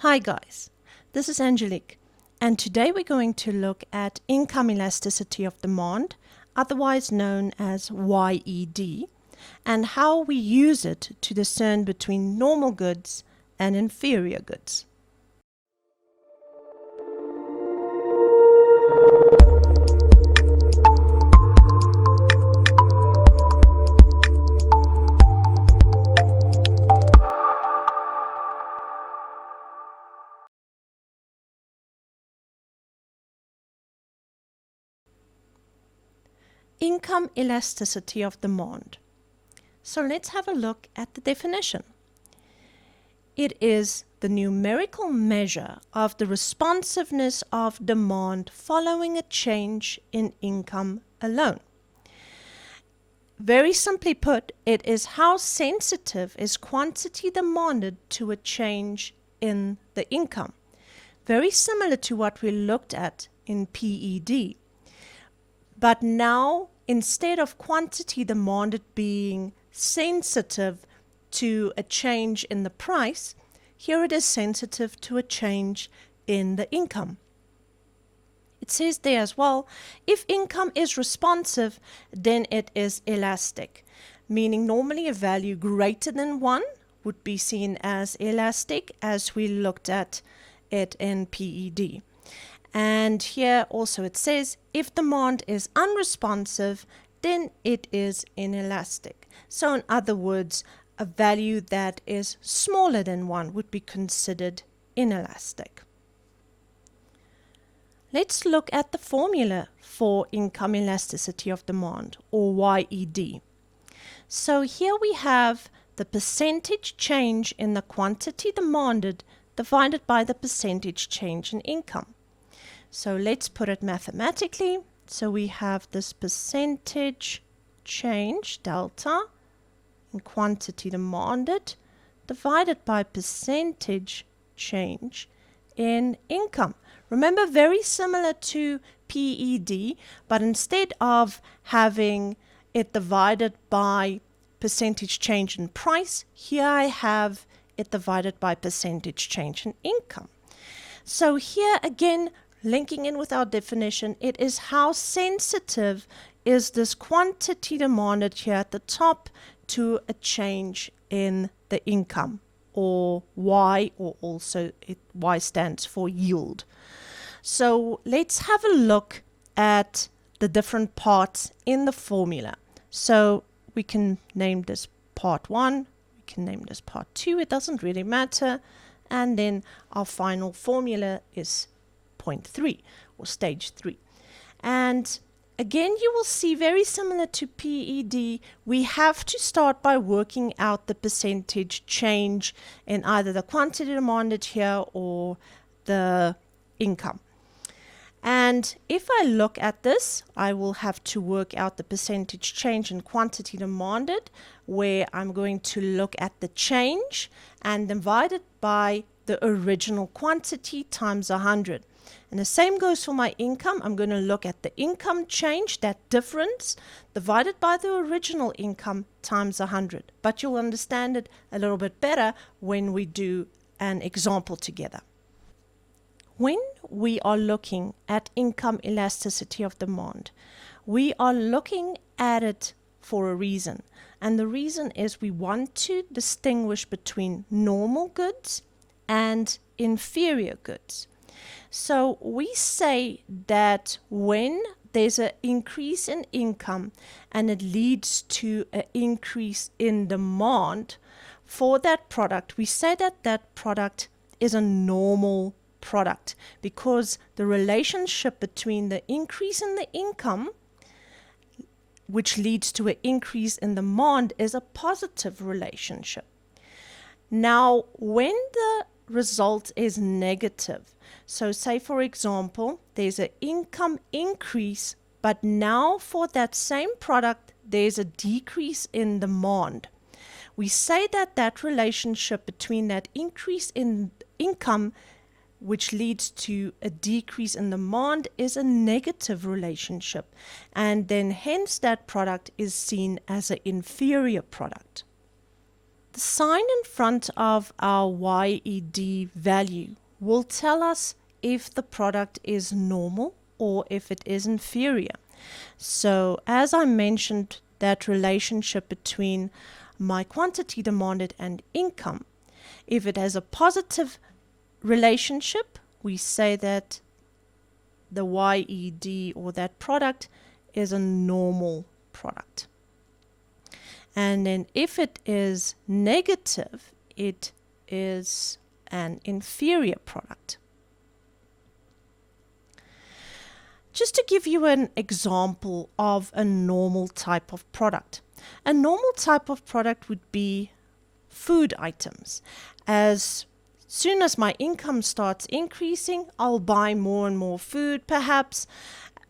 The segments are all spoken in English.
Hi guys, this is Angelique, and today we're going to look at income elasticity of demand, otherwise known as YED, and how we use it to discern between normal goods and inferior goods. Income elasticity of demand. So let's have a look at the definition. It is the numerical measure of the responsiveness of demand following a change in income alone. Very simply put, it is how sensitive is quantity demanded to a change in the income. Very similar to what we looked at in PED. But now, instead of quantity demanded being sensitive to a change in the price, here it is sensitive to a change in the income. It says there as well, if income is responsive, then it is elastic, meaning normally a value greater than 1 would be seen as elastic, as we looked at it in PED. And here also it says, if demand is unresponsive, then it is inelastic. So in other words, a value that is smaller than 1 would be considered inelastic. Let's look at the formula for income elasticity of demand, or YED. So here we have the percentage change in the quantity demanded divided by the percentage change in income. So let's put it mathematically. So we have this percentage change, delta, in quantity demanded, divided by percentage change in income. Remember, very similar to PED, but instead of having it divided by percentage change in price, here I have it divided by percentage change in income. So here again, linking in with our definition, it is how sensitive is this quantity demanded here at the top to a change in the income, or Y, or also Y stands for yield. So let's have a look at the different parts in the formula. So we can name this part 1, we can name this part 2, it doesn't really matter. And then our final formula is point 3 or stage 3. And again, you will see very similar to PED, we have to start by working out the percentage change in either the quantity demanded here or the income. And if I look at this, I will have to work out the percentage change in quantity demanded, where I'm going to look at the change and divide it by the original quantity times 100. And the same goes for my income. I'm going to look at the income change, that difference, divided by the original income times 100. But you'll understand it a little bit better when we do an example together. When we are looking at income elasticity of demand, we are looking at it for a reason. And the reason is we want to distinguish between normal goods and inferior goods. So we say that when there's an increase in income and it leads to an increase in demand for that product, we say that that product is a normal product, because the relationship between the increase in the income, which leads to an increase in demand, is a positive relationship. Now, when the result is negative, so say for example, there's an income increase, but now for that same product, there's a decrease in demand. We say that that relationship between that increase in income, which leads to a decrease in demand, is a negative relationship, and then hence that product is seen as an inferior product. The sign in front of our YED value will tell us if the product is normal or if it is inferior. So as I mentioned, that relationship between my quantity demanded and income, if it has a positive relationship, we say that the YED or that product is a normal product. And then if it is negative, it is an inferior product. Just to give you an example of a normal type of product. A normal type of product would be food items. As soon as my income starts increasing, I'll buy more and more food, perhaps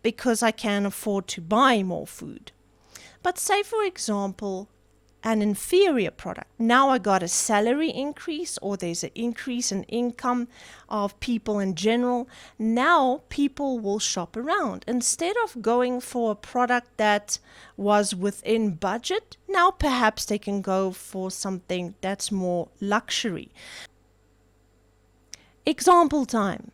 because I can afford to buy more food. But say, for example, an inferior product. Now I got a salary increase, or there's an increase in income of people in general. Now people will shop around. Instead of going for a product that was within budget, now perhaps they can go for something that's more luxury. Example time.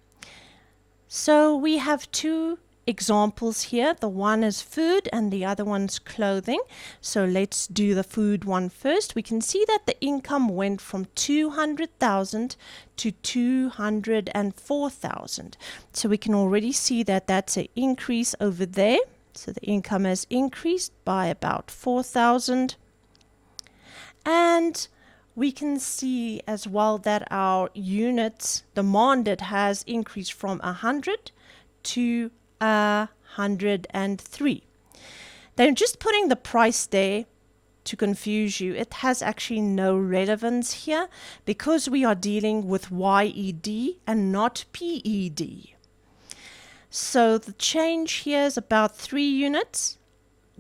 So we have two examples here. The one is food and the other one's clothing. So let's do the food one first. We can see that the income went from 200,000 to 204,000. So we can already see that that's an increase over there. So the income has increased by about 4,000. And we can see as well that our units demanded has increased from 100 to 103. They're just putting the price there to confuse you. It has actually no relevance here because we are dealing with YED and not PED. So the change here is about 3 units,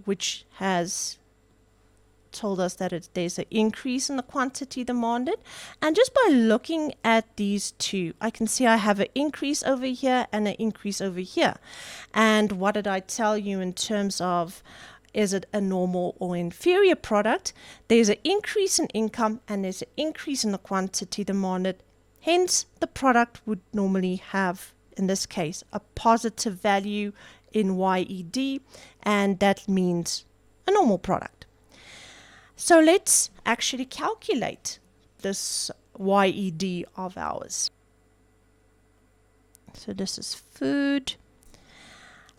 which has told us that there's an increase in the quantity demanded. And just by looking at these two, I can see I have an increase over here and an increase over here. And what did I tell you in terms of, is it a normal or inferior product? There's an increase in income and there's an increase in the quantity demanded. Hence, the product would normally have, in this case, a positive value in YED, and that means a normal product. So let's actually calculate this YED of ours. So this is food.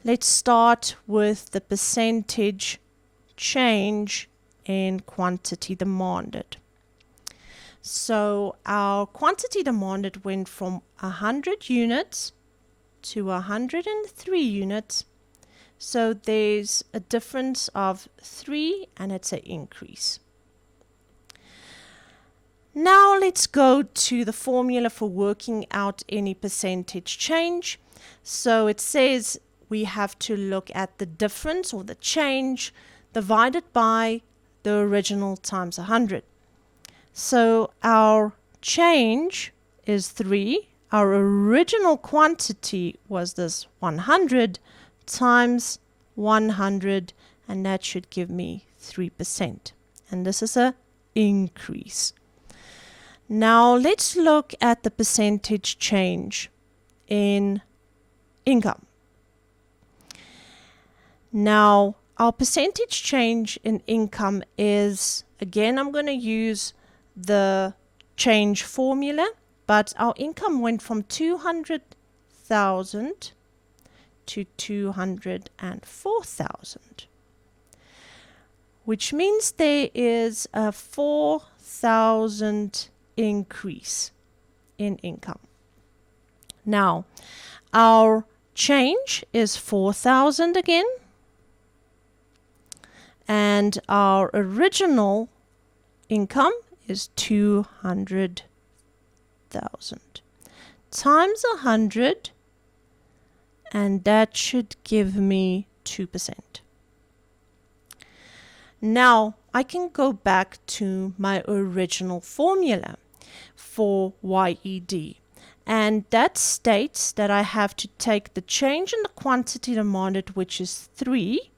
Let's start with the percentage change in quantity demanded. So our quantity demanded went from 100 units to 103 units. So there's a difference of 3 and it's an increase. Now let's go to the formula for working out any percentage change. So it says we have to look at the difference or the change divided by the original times 100. So our change is 3. Our original quantity was this 100 times 100, and that should give me 3%. And this is an increase. Now let's look at the percentage change in income. Now our percentage change in income is, again, I'm going to use the change formula, but our income went from 200,000 to 204,000, which means there is a 4,000 increase in income. Now, our change is 4,000 again, and our original income is 200,000 times 100, and that should give me 2%. Now I can go back to my original formula for YED, and that states that I have to take the change in the quantity demanded, which is 3,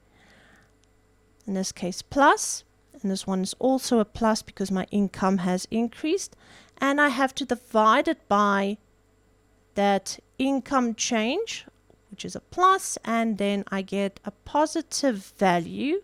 in this case plus, and this one is also a plus because my income has increased, and I have to divide it by that income change, which is a plus, and then I get a positive value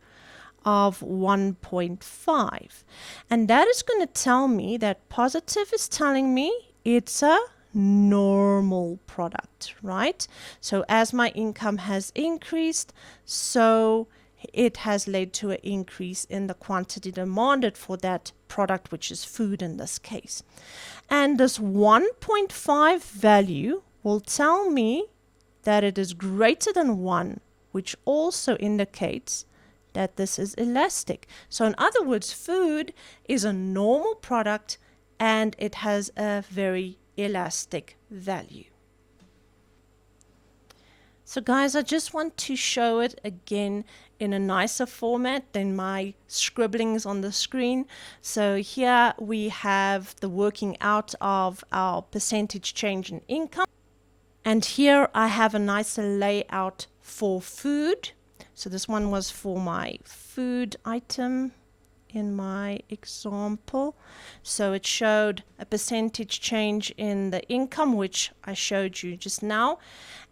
of 1.5. And that is going to tell me that positive is telling me it's a normal product, right? So as my income has increased, so it has led to an increase in the quantity demanded for that product, which is food in this case. And this 1.5 value will tell me that it is greater than 1, which also indicates that this is elastic. So in other words, food is a normal product and it has a very elastic value. So guys, I just want to show it again in a nicer format than my scribblings on the screen. So here we have the working out of our percentage change in income. And here I have a nicer layout for food. So this one was for my food item in my example. So it showed a percentage change in the income, which I showed you just now.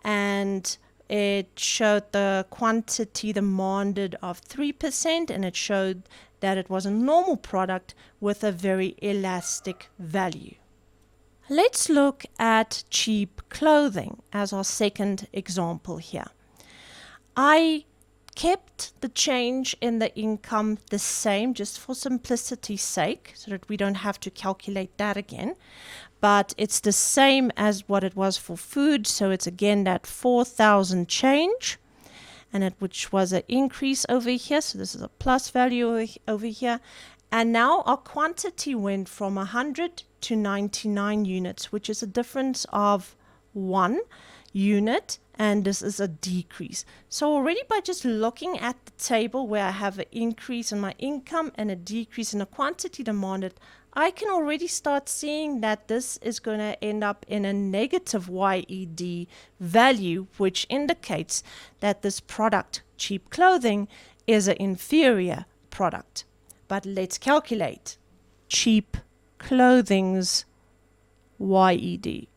And it showed the quantity demanded of 3%, and it showed that it was a normal product with a very elastic value. Let's look at cheap clothing as our second example here. I kept the change in the income the same just for simplicity's sake, so that we don't have to calculate that again. But it's the same as what it was for food, so it's again that 4,000 change, and which was an increase over here, so this is a plus value over here. And now our quantity went from 100 to 99 units, which is a difference of 1 unit, and this is a decrease. So already by just looking at the table where I have an increase in my income and a decrease in the quantity demanded, I can already start seeing that this is going to end up in a negative YED value, which indicates that this product, cheap clothing, is an inferior product. But let's calculate cheap clothing's YED.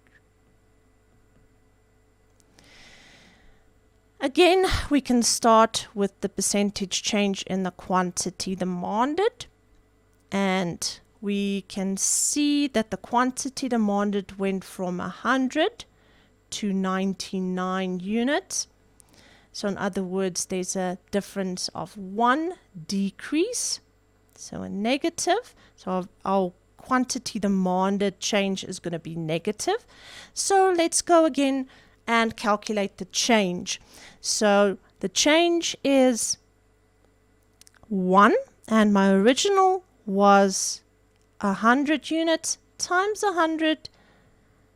Again, we can start with the percentage change in the quantity demanded, and we can see that the quantity demanded went from 100 to 99 units. So in other words, there's a difference of 1 decrease, so a negative. So our quantity demanded change is going to be negative. So let's go again and calculate the change. So the change is 1, and my original was 100 units times 100,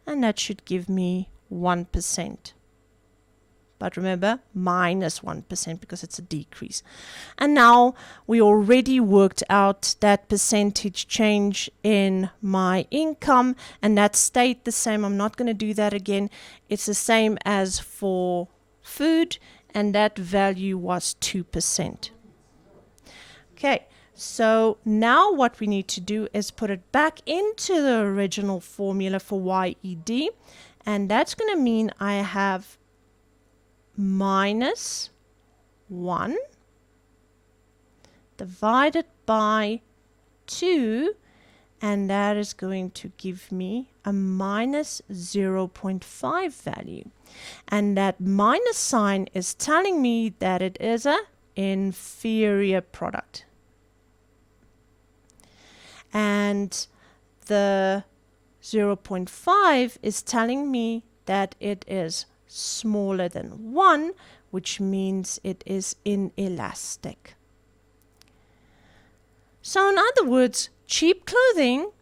and that should give me 1%. But remember, minus 1% because it's a decrease. And now we already worked out that percentage change in my income, and that stayed the same. I'm not going to do that again. It's the same as for food, and that value was 2%. Okay, so now what we need to do is put it back into the original formula for YED, and that's going to mean I have minus 1 divided by 2, and that is going to give me a minus 0.5 value. And that minus sign is telling me that it is an inferior product. And the 0.5 is telling me that it is smaller than 1, which means it is inelastic. So in other words, cheap clothing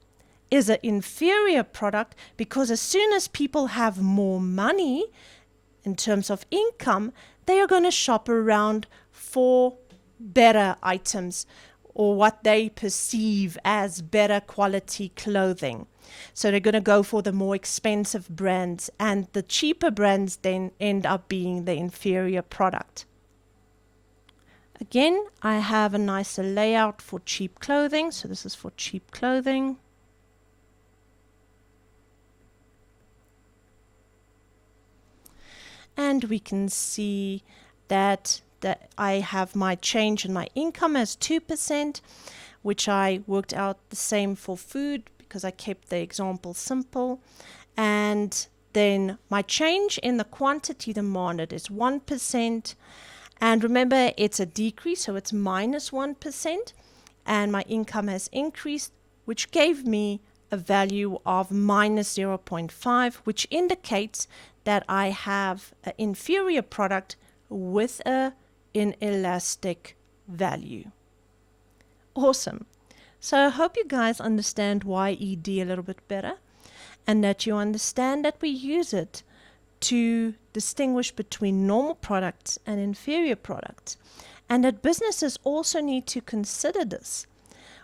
is an inferior product because as soon as people have more money in terms of income, they are going to shop around for better items or what they perceive as better quality clothing. So they're going to go for the more expensive brands, and the cheaper brands then end up being the inferior product. Again, I have a nicer layout for cheap clothing. So this is for cheap clothing. And we can see that I have my change in my income as 2%, which I worked out the same for food because I kept the example simple. And then my change in the quantity demanded is 1%. And remember, it's a decrease, so it's minus 1%. And my income has increased, which gave me a value of minus 0.5, which indicates that I have an inferior product with an inelastic value. Awesome. So I hope you guys understand YED a little bit better, and that you understand that we use it to distinguish between normal products and inferior products, and that businesses also need to consider this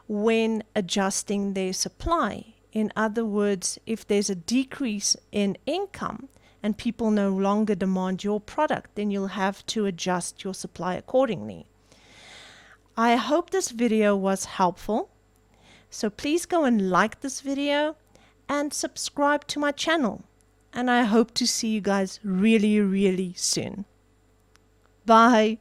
when adjusting their supply. In other words, if there's a decrease in income and people no longer demand your product, then you'll have to adjust your supply accordingly. I hope this video was helpful. So please go and like this video and subscribe to my channel. And I hope to see you guys really, really soon. Bye.